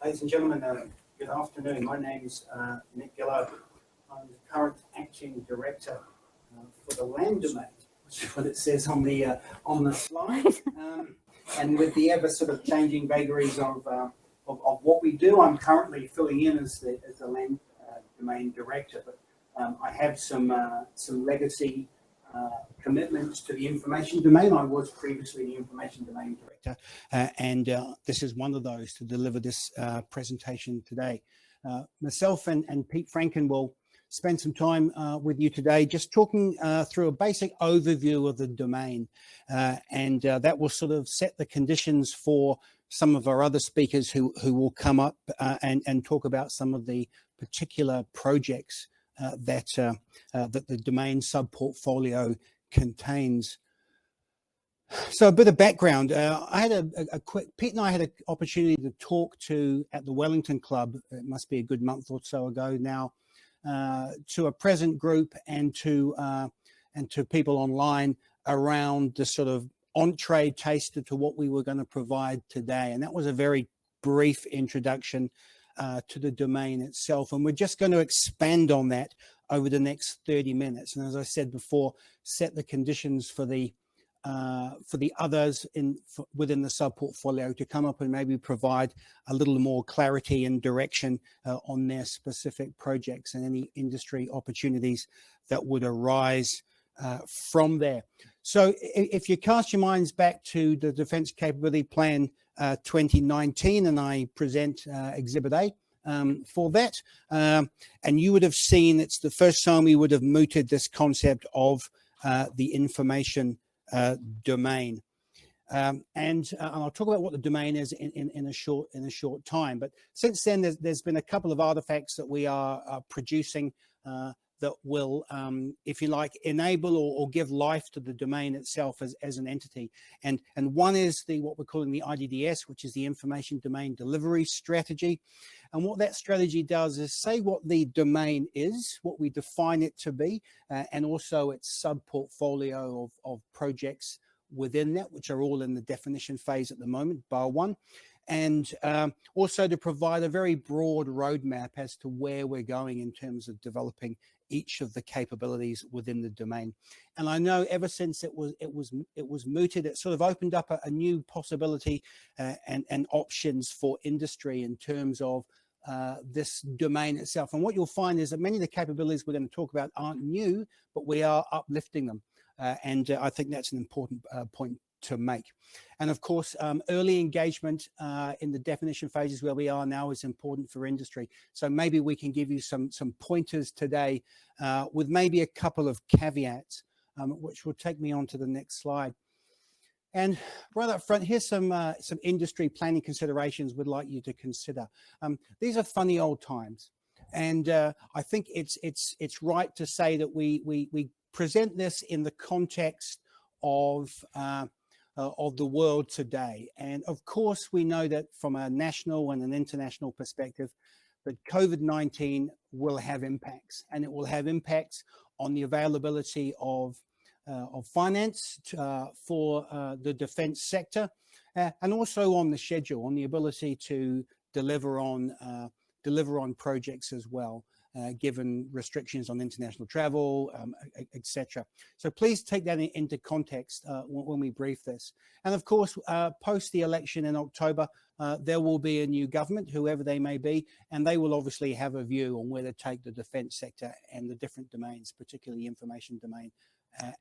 Ladies and gentlemen, good afternoon. My name is Nick Gillard. I'm the current acting director for the land domain, which is what it says on the slide. And with the ever sort of changing vagaries of what we do, I'm currently filling in as the land domain director. But I have some legacy commitments to the information domain. I was previously the information domain director, and this is one of those to deliver this presentation today. Myself and Pete Franken will spend some time with you today just talking through a basic overview of the domain, and that will sort of set the conditions for some of our other speakers who will come up and talk about some of the particular projects that the domain sub-portfolio contains. So a bit of background. I had Pete and I had an opportunity to talk at the Wellington Club, it must be a good month or so ago now, to a present group and to people online around the sort of entree taster to what we were going to provide today. And that was a very brief introduction to the domain itself, and we're just going to expand on that over the next 30 minutes. And as I said before, set the conditions for the others within the sub portfolio to come up and maybe provide a little more clarity and direction on their specific projects and any industry opportunities that would arise from there. So if you cast your minds back to the Defence Capability Plan 2019, and I present Exhibit A for that, and you would have seen it's the first time we would have mooted this concept of the information domain, and I'll talk about what the domain is in a short time. But since then, there's been a couple of artifacts that we are producing that will, if you like, enable or give life to the domain itself as an entity. And one is what we're calling the IDEAS, which is the Information Domain Delivery Strategy. And what that strategy does is say what the domain is, what we define it to be, and also its sub-portfolio of projects within that, which are all in the definition phase at the moment, bar one. And also to provide a very broad roadmap as to where we're going in terms of developing each of the capabilities within the domain. And I know ever since it was mooted, it sort of opened up a new possibility and options for industry in terms of this domain itself. And what you'll find is that many of the capabilities we're going to talk about aren't new, but we are uplifting them. And I think that's an important point to make. And of course, early engagement in the definition phases where we are now is important for industry. So maybe we can give you some pointers today with maybe a couple of caveats, which will take me on to the next slide. And right up front, here's some industry planning considerations we'd like you to consider. These are funny old times, and I think it's right to say that we present this in the context of the world today. And of course, we know that from a national and an international perspective, that COVID-19 will have impacts, and it will have impacts on the availability of finance for the defense sector, and also on the schedule, on the ability to deliver on projects as well, given restrictions on international travel, etc. So please take that into context when we brief this. And of course, post the election in October, there will be a new government, whoever they may be, and they will obviously have a view on where to take the defense sector and the different domains, particularly the information domain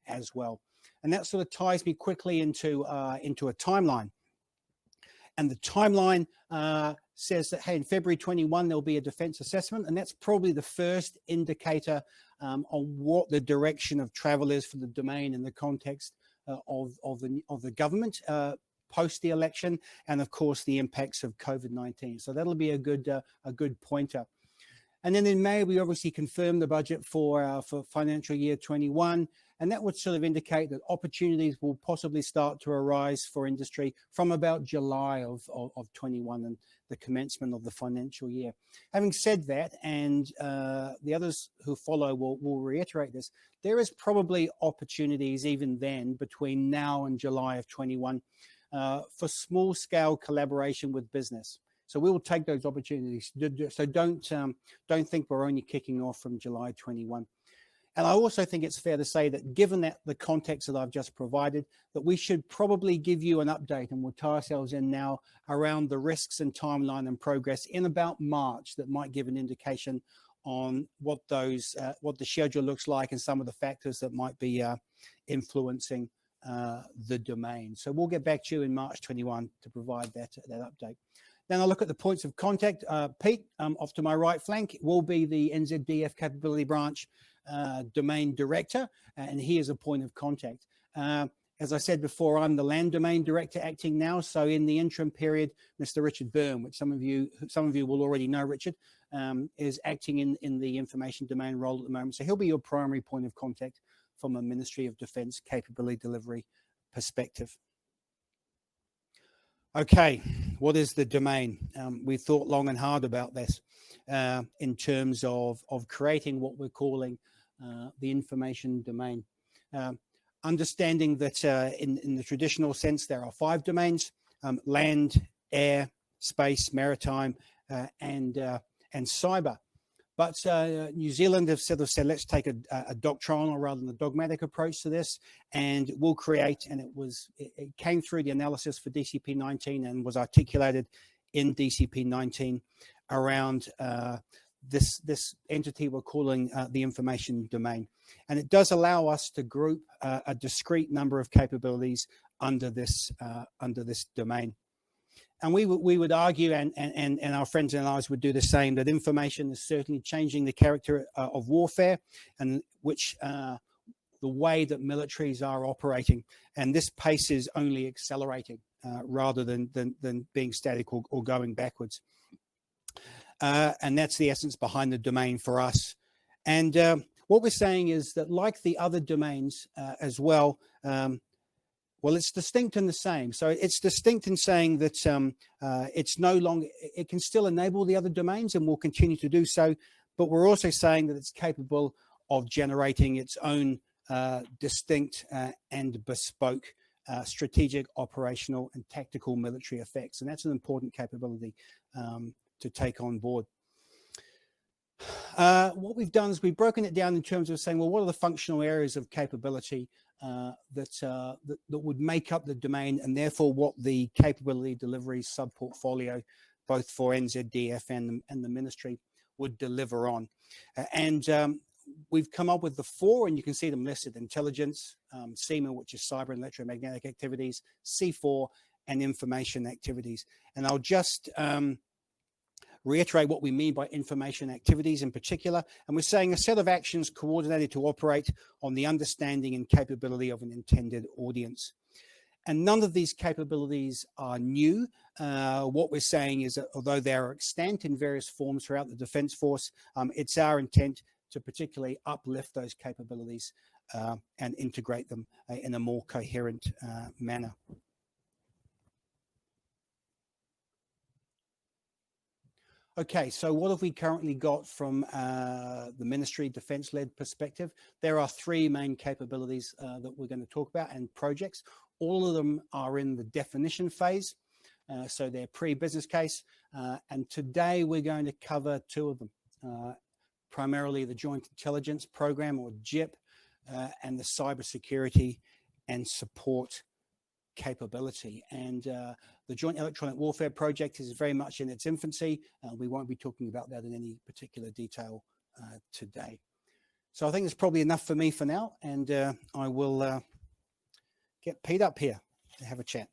as well. And that sort of ties me quickly into a timeline. And the timeline says that, hey, in February 21, there'll be a defense assessment, and that's probably the first indicator on what the direction of travel is for the domain in the context of the government post the election, and of course the impacts of COVID-19. So that'll be a good pointer. And then in May, we obviously confirmed the budget for financial year 21, and that would sort of indicate that opportunities will possibly start to arise for industry from about July of 21 and the commencement of the financial year. Having said that, and the others who follow will reiterate this, there is probably opportunities even then between now and July of 21 for small-scale collaboration with business. So we will take those opportunities. So don't think we're only kicking off from July 21. And I also think it's fair to say that given that the context that I've just provided, that we should probably give you an update, and we'll tie ourselves in now around the risks and timeline and progress in about March that might give an indication on what the schedule looks like and some of the factors that might be influencing the domain. So we'll get back to you in March 21 to provide that update. Then I'll look at the points of contact. Pete, off to my right flank, will be the NZDF Capability Branch Domain Director, and he is a point of contact. As I said before, I'm the Land Domain Director acting now. So in the interim period, Mr. Richard Byrne, which some of you will already know, Richard, is acting in the information domain role at the moment. So he'll be your primary point of contact from a Ministry of Defence capability delivery perspective. Okay, what is the domain? We thought long and hard about this in terms of creating what we're calling the information domain. Understanding that in the traditional sense, there are 5 domains: land, air, space, maritime, and cyber. But New Zealand have said, let's take a doctrinal rather than a dogmatic approach to this, and we'll create, and it came through the analysis for DCP19 and was articulated in DCP19 around this entity we're calling the information domain. And it does allow us to group a discrete number of capabilities under this domain. And we would argue, and our friends and allies would do the same, that information is certainly changing the character of warfare, and which the way that militaries are operating. And this pace is only accelerating rather than being static or going backwards. And that's the essence behind the domain for us. And what we're saying is that, like the other domains as well, well, it's distinct in the same. So it's distinct in saying that it's no longer, it can still enable the other domains and will continue to do so, but we're also saying that it's capable of generating its own distinct and bespoke strategic, operational, and tactical military effects. And that's an important capability to take on board. What we've done is we've broken it down in terms of saying, well, what are the functional areas of capability that would make up the domain, and therefore what the capability delivery sub-portfolio, both for NZDF and the ministry, would deliver on. We've come up with the 4, and you can see them listed: intelligence, CEMA, which is cyber and electromagnetic activities, C4, and information activities. And I'll just reiterate what we mean by information activities in particular. And we're saying a set of actions coordinated to operate on the understanding and capability of an intended audience. And none of these capabilities are new. What we're saying is that although they are extant in various forms throughout the Defence Force, it's our intent to particularly uplift those capabilities and integrate them in a more coherent manner. Okay, so what have we currently got from the ministry defence-led perspective? There are 3 main capabilities that we're going to talk about, and projects. All of them are in the definition phase, so they're pre-business case. And today we're going to cover 2 of them, primarily the Joint Intelligence Program, or JIP, and the cybersecurity and support capability. And the Joint Electronic Warfare Project is very much in its infancy. We won't be talking about that in any particular detail today. So I think it's probably enough for me for now, and I will get Pete up here to have a chat.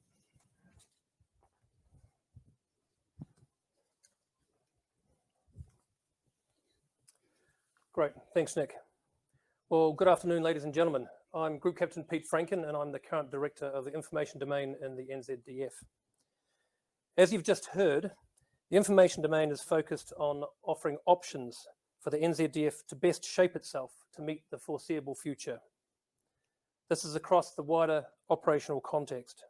Great, thanks, Nick. Well, good afternoon, ladies and gentlemen. I'm Group Captain Pete Franken, and I'm the current Director of the Information Domain in the NZDF. As you've just heard, the Information Domain is focused on offering options for the NZDF to best shape itself to meet the foreseeable future. This is across the wider operational context.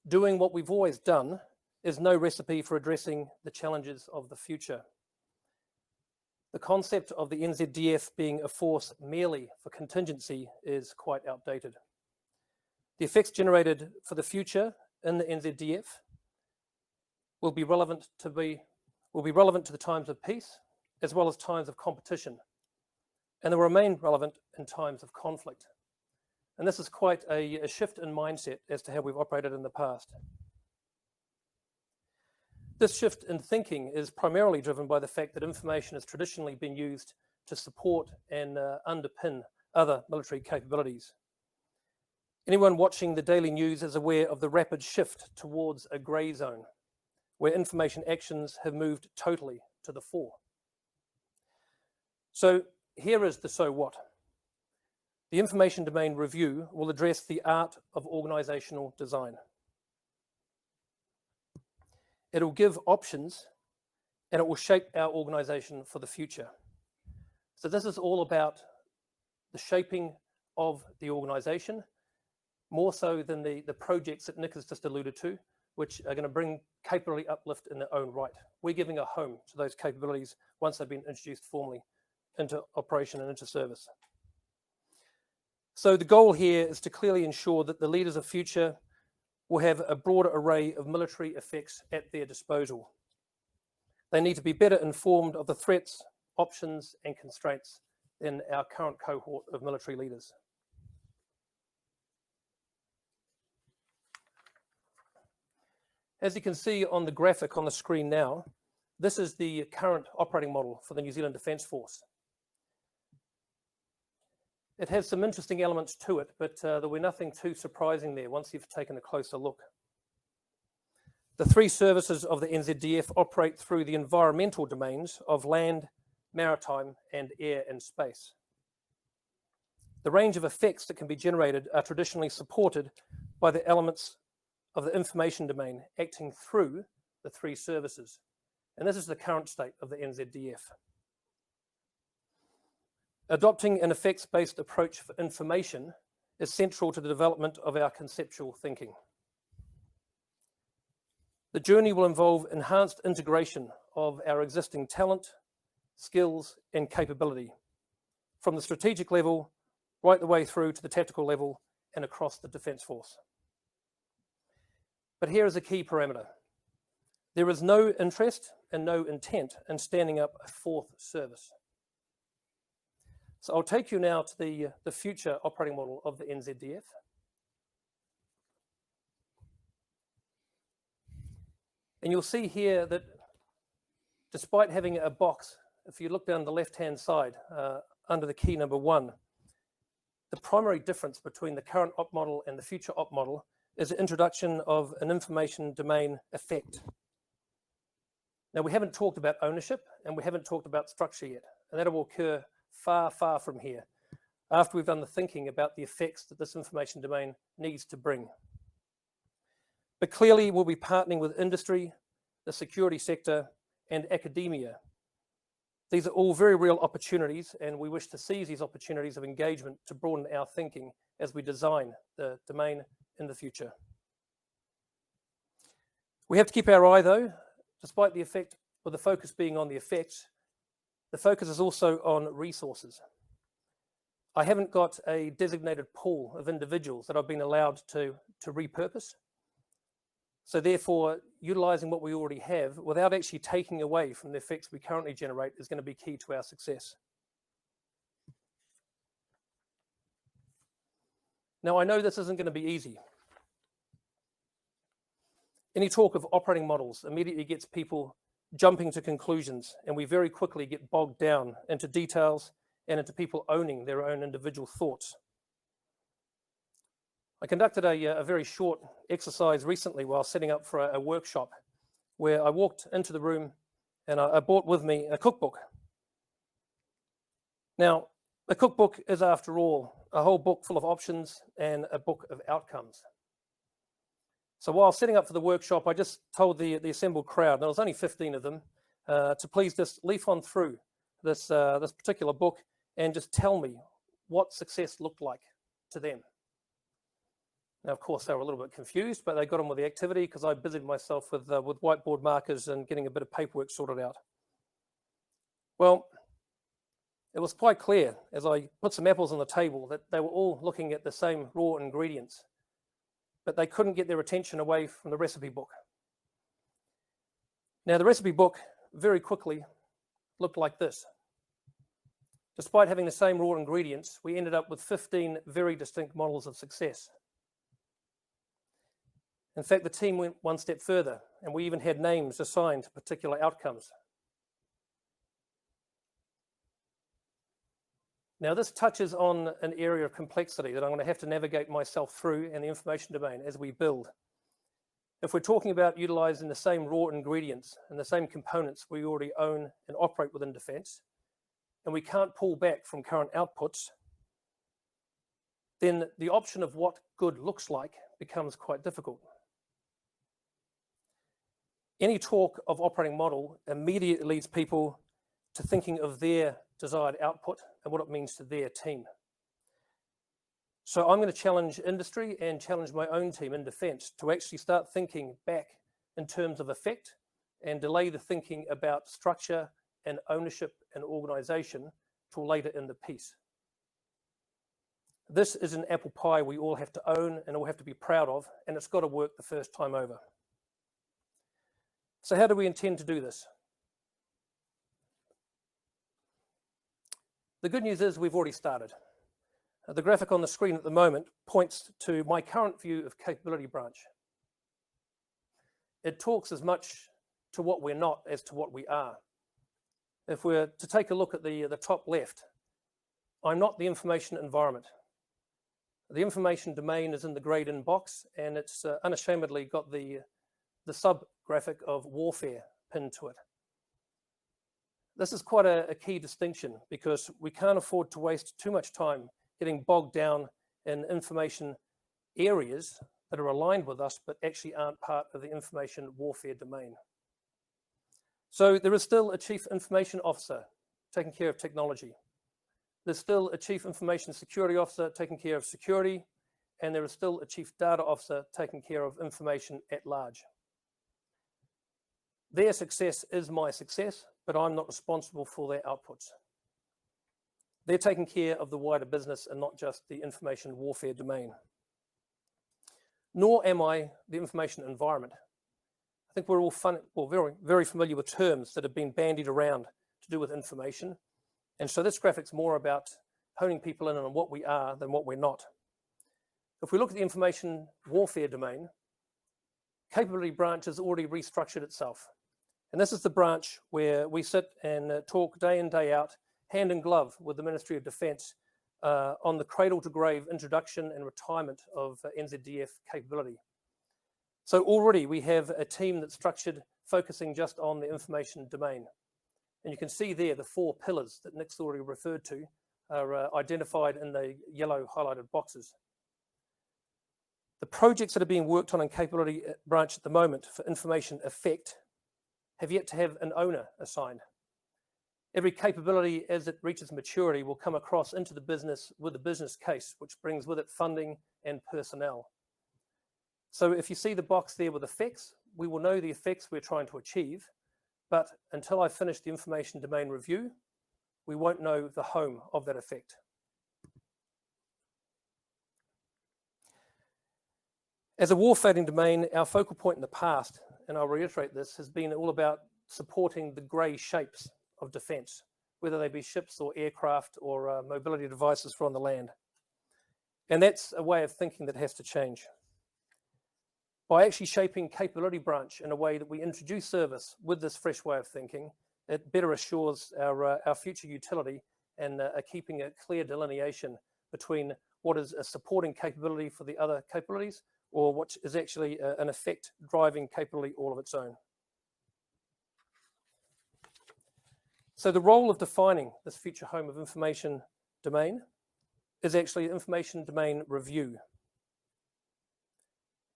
Doing what we've always done is no recipe for addressing the challenges of the future. The concept of the NZDF being a force merely for contingency is quite outdated. The effects generated for the future in the NZDF will be relevant to the times of peace as well as times of competition, and they will remain relevant in times of conflict. And this is quite a shift in mindset as to how we've operated in the past. This shift in thinking is primarily driven by the fact that information has traditionally been used to support and underpin other military capabilities. Anyone watching the daily news is aware of the rapid shift towards a grey zone, where information actions have moved totally to the fore. So here is the so what. The Information Domain Review will address the art of organizational design. It will give options and it will shape our organization for the future. So this is all about the shaping of the organization, more so than the projects that Nick has just alluded to, which are going to bring capability uplift in their own right. We're giving a home to those capabilities once they've been introduced formally into operation and into service. So the goal here is to clearly ensure that the leaders of future will have a broader array of military effects at their disposal. They need to be better informed of the threats, options, and constraints than our current cohort of military leaders. As you can see on the graphic on the screen now, this is the current operating model for the New Zealand Defence Force. It has some interesting elements to it, but there were nothing too surprising there once you've taken a closer look. The three services of the NZDF operate through the environmental domains of land, maritime, and air and space. The range of effects that can be generated are traditionally supported by the elements of the information domain acting through the three services. And this is the current state of the NZDF. Adopting an effects-based approach for information is central to the development of our conceptual thinking. The journey will involve enhanced integration of our existing talent, skills, and capability from the strategic level right the way through to the tactical level and across the Defence Force. But here is a key parameter. There is no interest and no intent in standing up a fourth service. So I'll take you now to the future operating model of the NZDF. And you'll see here that despite having a box, if you look down the left-hand side under the key number 1, the primary difference between the current op model and the future op model is the introduction of an information domain effect. Now, we haven't talked about ownership and we haven't talked about structure yet, and that will occur far, far from here after we've done the thinking about the effects that this information domain needs to bring. But clearly, we'll be partnering with industry, the security sector, and academia. These are all very real opportunities, and we wish to seize these opportunities of engagement to broaden our thinking as we design the domain in the future. We have to keep our eye, though, despite the effect, or the focus being on the effects, the focus is also on resources. I haven't got a designated pool of individuals that I've been allowed to repurpose. So therefore, utilizing what we already have without actually taking away from the effects we currently generate is going to be key to our success. Now, I know this isn't going to be easy. Any talk of operating models immediately gets people jumping to conclusions, and we very quickly get bogged down into details and into people owning their own individual thoughts. I conducted a very short exercise recently while setting up for a workshop where I walked into the room and I brought with me a cookbook. Now, a cookbook is, after all, a whole book full of options and a book of outcomes. So while setting up for the workshop, I just told the assembled crowd, and there was only 15 of them, to please just leaf on through this particular book and just tell me what success looked like to them. Now, of course, they were a little bit confused, but they got on with the activity because I busied myself with whiteboard markers and getting a bit of paperwork sorted out. Well, it was quite clear as I put some apples on the table that they were all looking at the same raw ingredients, but they couldn't get their attention away from the recipe book. Now, the recipe book very quickly looked like this. Despite having the same raw ingredients, we ended up with 15 very distinct models of success. In fact, the team went one step further, and we even had names assigned to particular outcomes. Now, this touches on an area of complexity that I'm going to have to navigate myself through in the information domain as we build. If we're talking about utilizing the same raw ingredients and the same components we already own and operate within defense, and we can't pull back from current outputs, then the option of what good looks like becomes quite difficult. Any talk of operating model immediately leads people to thinking of their desired output and what it means to their team. So I'm going to challenge industry and challenge my own team in defense to actually start thinking back in terms of effect and delay the thinking about structure and ownership and organization till later in the piece. This is an apple pie we all have to own and all have to be proud of, and it's got to work the first time over. So how do we intend to do this? The good news is we've already started. The graphic on the screen at the moment points to my current view of capability branch. It talks as much to what we're not as to what we are. If we're to take a look at the top left, I'm not the information environment. The information domain is in the grayed in box, and it's unashamedly got the sub-graphic of warfare pinned to it. This is quite a key distinction because we can't afford to waste too much time getting bogged down in information areas that are aligned with us but actually aren't part of the information warfare domain. So there is still a chief information officer taking care of technology. There's still a chief information security officer taking care of security, and there is still a chief data officer taking care of information at large. Their success is my success, but I'm not responsible for their outputs. They're taking care of the wider business and not just the information warfare domain. Nor am I the information environment. I think we're all very, very familiar with terms that have been bandied around to do with information. And so this graphic's more about honing people in on what we are than what we're not. If we look at the information warfare domain, capability branch has already restructured itself. And this is the branch where we sit and talk day in, day out, hand in glove with the Ministry of Defence on the cradle to grave introduction and retirement of NZDF capability. So already we have a team that's structured focusing just on the information domain. And you can see there the 4 pillars that Nick's already referred to are identified in the yellow highlighted boxes. The projects that are being worked on in capability branch at the moment for information effect have yet to have an owner assigned. Every capability as it reaches maturity will come across into the business with a business case, which brings with it funding and personnel. So if you see the box there with effects, we will know the effects we're trying to achieve, but until I finish the information domain review, we won't know the home of that effect. As a warfighting domain, our focal point in the past, and I'll reiterate this, has been all about supporting the grey shapes of defence, whether they be ships or aircraft or mobility devices for on the land. And that's a way of thinking that has to change. By actually shaping capability branch in a way that we introduce service with this fresh way of thinking, it better assures our future utility and keeping a clear delineation between what is a supporting capability for the other capabilities or what is actually an effect driving capability all of its own. So the role of defining this future home of information domain is actually information domain review.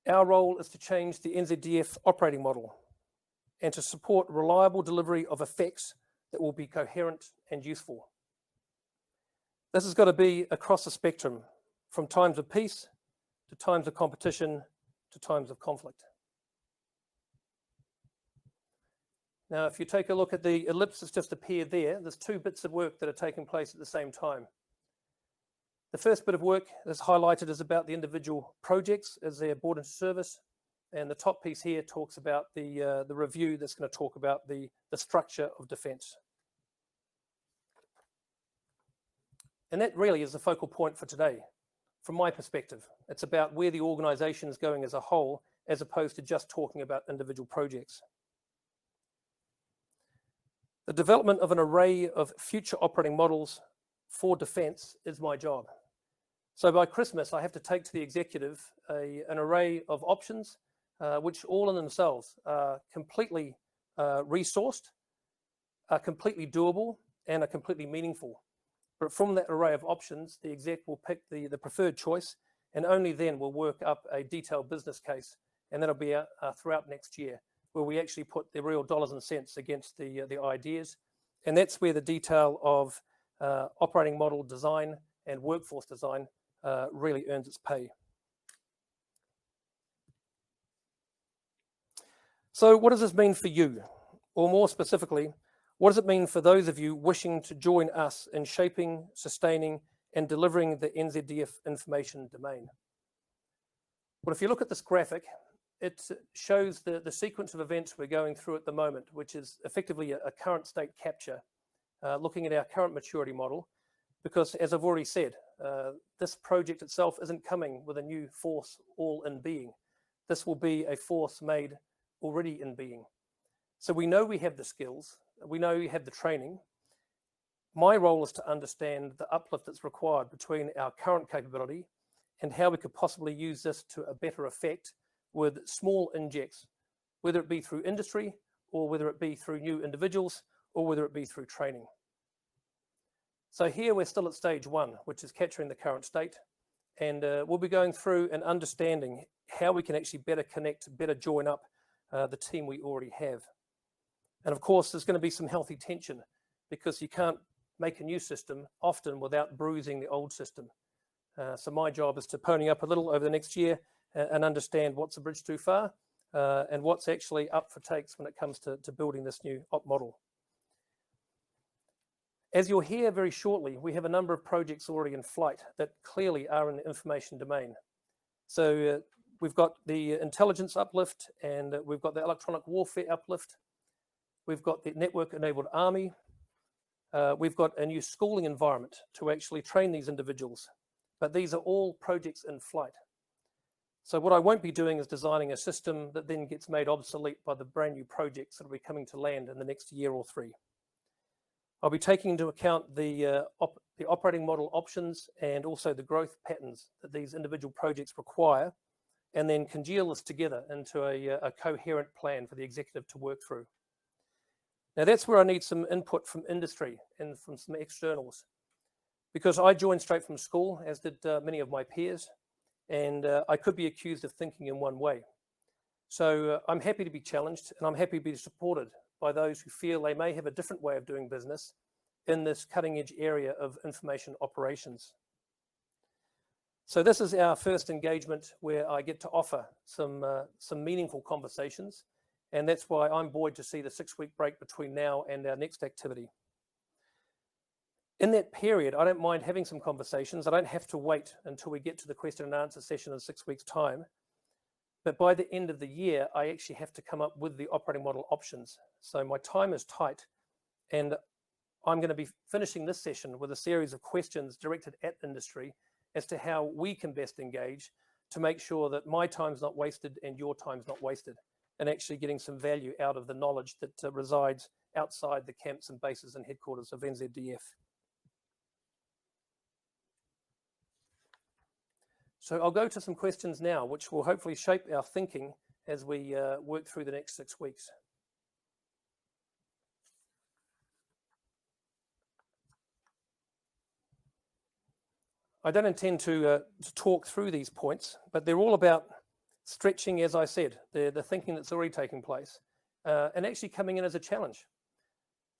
Our role is to change the NZDF operating model and to support reliable delivery of effects that will be coherent and useful. This has got to be across the spectrum, from times of peace to times of competition to times of conflict. Now, if you take a look at the ellipse that's just appeared there, there's 2 bits of work that are taking place at the same time. The first bit of work that's highlighted is about the individual projects as they're brought into service, And the top piece here talks about the review that's going to talk about the structure of defence. And that really is the focal point for today. From my perspective, it's about where the organisation is going as a whole, as opposed to just talking about individual projects. The development of an array of future operating models for defence is my job. So by Christmas, I have to take to the executive an array of options, which all in themselves are completely resourced, are completely doable, and are completely meaningful. But from that array of options, the exec will pick the preferred choice, and only then will work up a detailed business case, and that'll be throughout next year, where we actually put the real dollars and cents against the ideas. And that's where the detail of operating model design and workforce design really earns its pay. So what does this mean for you? Or more specifically, what does it mean for those of you wishing to join us in shaping, sustaining, and delivering the NZDF information domain? Well, if you look at this graphic, it shows the sequence of events we're going through at the moment, which is effectively a current state capture, looking at our current maturity model, because as I've already said, this project itself isn't coming with a new force all in being. This will be a force made already in being. So we know we have the skills, we know we have the training. My role is to understand the uplift that's required between our current capability and how we could possibly use this to a better effect with small injects, whether it be through industry or whether it be through new individuals or whether it be through training. So here we're still at stage one, which is capturing the current state. And we'll be going through and understanding how we can actually better connect, better join up the team we already have. And of course, there's going to be some healthy tension because you can't make a new system often without bruising the old system. So my job is to pony up a little over the next year and understand what's a bridge too far and what's actually up for takes when it comes to building this new op model. As you'll hear very shortly, we have a number of projects already in flight that clearly are in the information domain. So we've got the intelligence uplift, and we've got the electronic warfare uplift. We've got the network-enabled army. We've got a new schooling environment to actually train these individuals. But these are all projects in flight. So what I won't be doing is designing a system that then gets made obsolete by the brand new projects that will be coming to land in the next year or three. I'll be taking into account the operating model options and also the growth patterns that these individual projects require, and then congeal this together into a coherent plan for the executive to work through. Now that's where I need some input from industry and from some externals, because I joined straight from school, as did many of my peers, and I could be accused of thinking in one way. So I'm happy to be challenged, and I'm happy to be supported by those who feel they may have a different way of doing business in this cutting edge area of information operations. So this is our first engagement where I get to offer some meaningful conversations, and that's why I'm buoyed to see the 6-week break between now and our next activity. In that period, I don't mind having some conversations. I don't have to wait until we get to the question and answer session in 6 weeks' time. But by the end of the year, I actually have to come up with the operating model options. So my time is tight, and I'm going to be finishing this session with a series of questions directed at industry as to how we can best engage to make sure that my time's not wasted and your time's not wasted, and actually getting some value out of the knowledge that resides outside the camps and bases and headquarters of NZDF. So I'll go to some questions now, which will hopefully shape our thinking as we work through the next 6 weeks. I don't intend to talk through these points, but they're all about stretching, as I said, the thinking that's already taking place, and actually coming in as a challenge.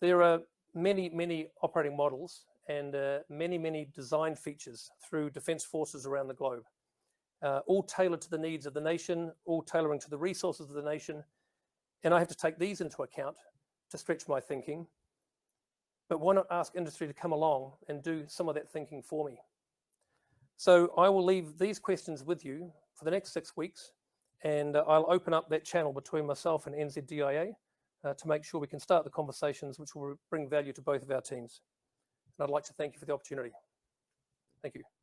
There are many, many operating models and many, many design features through defence forces around the globe, all tailored to the needs of the nation, all tailoring to the resources of the nation. And I have to take these into account to stretch my thinking. But why not ask industry to come along and do some of that thinking for me? So I will leave these questions with you for the next 6 weeks, and I'll open up that channel between myself and NZDIA to make sure we can start the conversations which will bring value to both of our teams. And I'd like to thank you for the opportunity. Thank you.